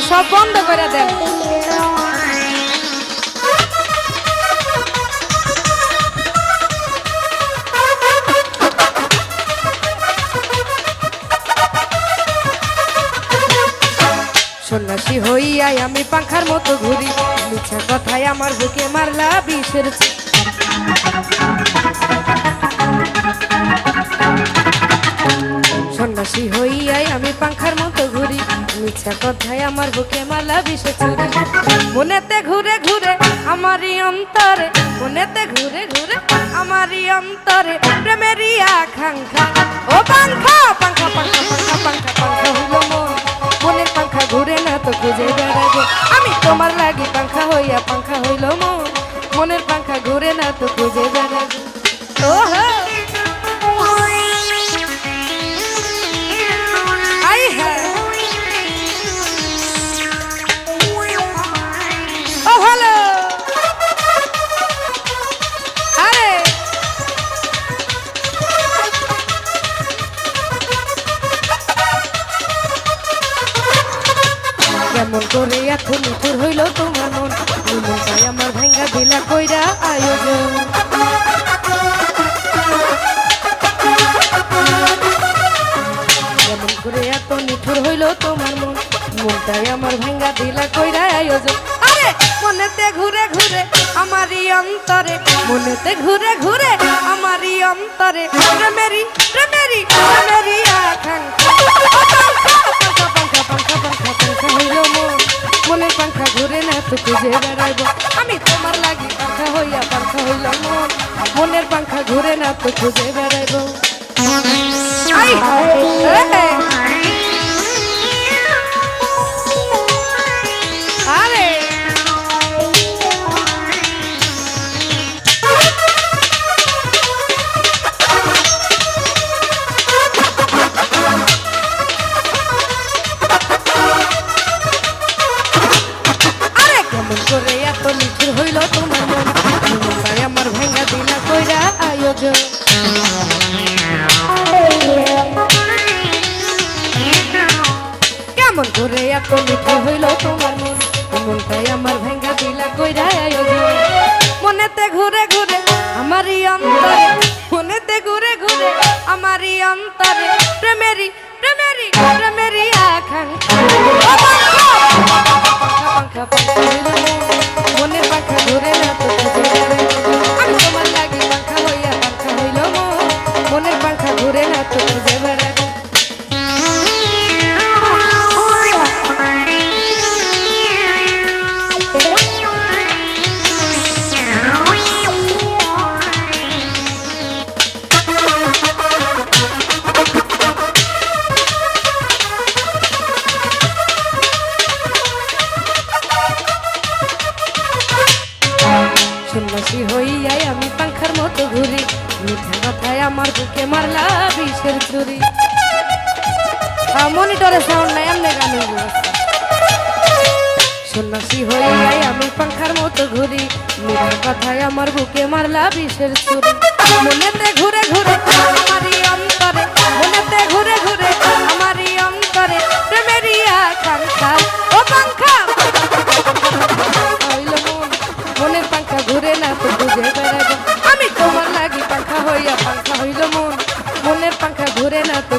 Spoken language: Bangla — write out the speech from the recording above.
সব বন্ধ করে দেন। সন্ন্যাসী হইয়াই আমি পাখার মতো ঘুরি, মিছা কথায় আমার বুকে মারলা বিষের। সন্ন্যাসী হইয়াই আমি পাখার মতো ঘুরি, মিছা কথায় আমার বুকে মারলা বিষের ছুরি। মনেতে ঘুরে ঘুরে আমারই অন্তরে, মনেতে ঘুরে ঘুরে আমারই অন্তরে প্রেমেরই আকাঙ্ক্ষা। ও পাংখা পাংখা পাংখা পাংখা পাংখা পাংখা হইল মন, মনের পাংখা ঘুরে না তো খুঁজে বেড়াবো আমি তোমার লাগি। পাংখা হইয়া পাংখা হইল মন, মনের পাংখা ঘুরে না তো খুঁজে বেড়াবো। ওহো কেমন করে এখন নিঠুর হইল তোমার মন, মনটাই আমার ভাঙ্গা দিলা কইরা আয়োজন। কেমন করে এত নিঠুর হইল তোমার মন, মনটাই আমার ভাঙ্গা দিলা কইরা আয়োজন। আরে মনেতে ঘুরে ঘুরে আমারই অন্তরে, মনেতে ঘুরে ঘুরে আমারই অন্তরে প্রেমেরই প্রেমেরই প্রেমেরই আকাঙ্ক্ষা। মনের পাংখা ঘুরে না তো খুঁজে বেড়াইব আমি তোমার লাগি। পাংখা হইয়া পাংখা হইল মন, মনের পাংখা ঘুরে না তো খুঁজে বেড়াইব। আরে কেমন করে এত নিঠুর হইল তোমার মন, মনটাই আমার ভাঙ্গা দিলা কইরা আয়োজন। কেমন করে এত নিঠুর হইল তোমার মন, মনটাই আমার ভাঙ্গা দিলা কইরা আয়োজন। মনেতে ঘুরে ঘুরে আমারই অন্তরে, মনেতে ঘুরে ঘুরে আমারই অন্তরে প্রেমেরই প্রেমেরই প্রেমেরই আকাঙ্ক্ষা। মনের পাখা ঘুরে না তো আমি তোমার লাগি। পাখা হইয়া পাখা হইল মন, মনের পাখা ঘুরে না তো খুঁজে বেড়াবো। সন্ন্যাসী হইয়াই আমি পাংখার মতো ঘুরি, মিঠা কথায় আমার বুকে মারলা বিষের ছুরি। মনিটরে সাউন্ড নাই, এমনি গান। সন্ন্যাসী হইয়াই আমি পাংখার মতো ঘুরি, মিঠা কথায় আমার বুকে মারলা বিষের ছুরি। মনেতে ঘুরে ঘুরে আমারই অন্তরে, মনেতে ঘুরে ঘুরে আমারই অন্তরে প্রেমেরই আকাঙ্ক্ষা। ও পাংখা হইল মন, মনের পাংখা ঘুরে না তো খুঁজে বেড়াবো আমি তোমার লাগি। পাংখা হইয়া পাংখা হইল মন, মনের পাংখা ঘুরে না তো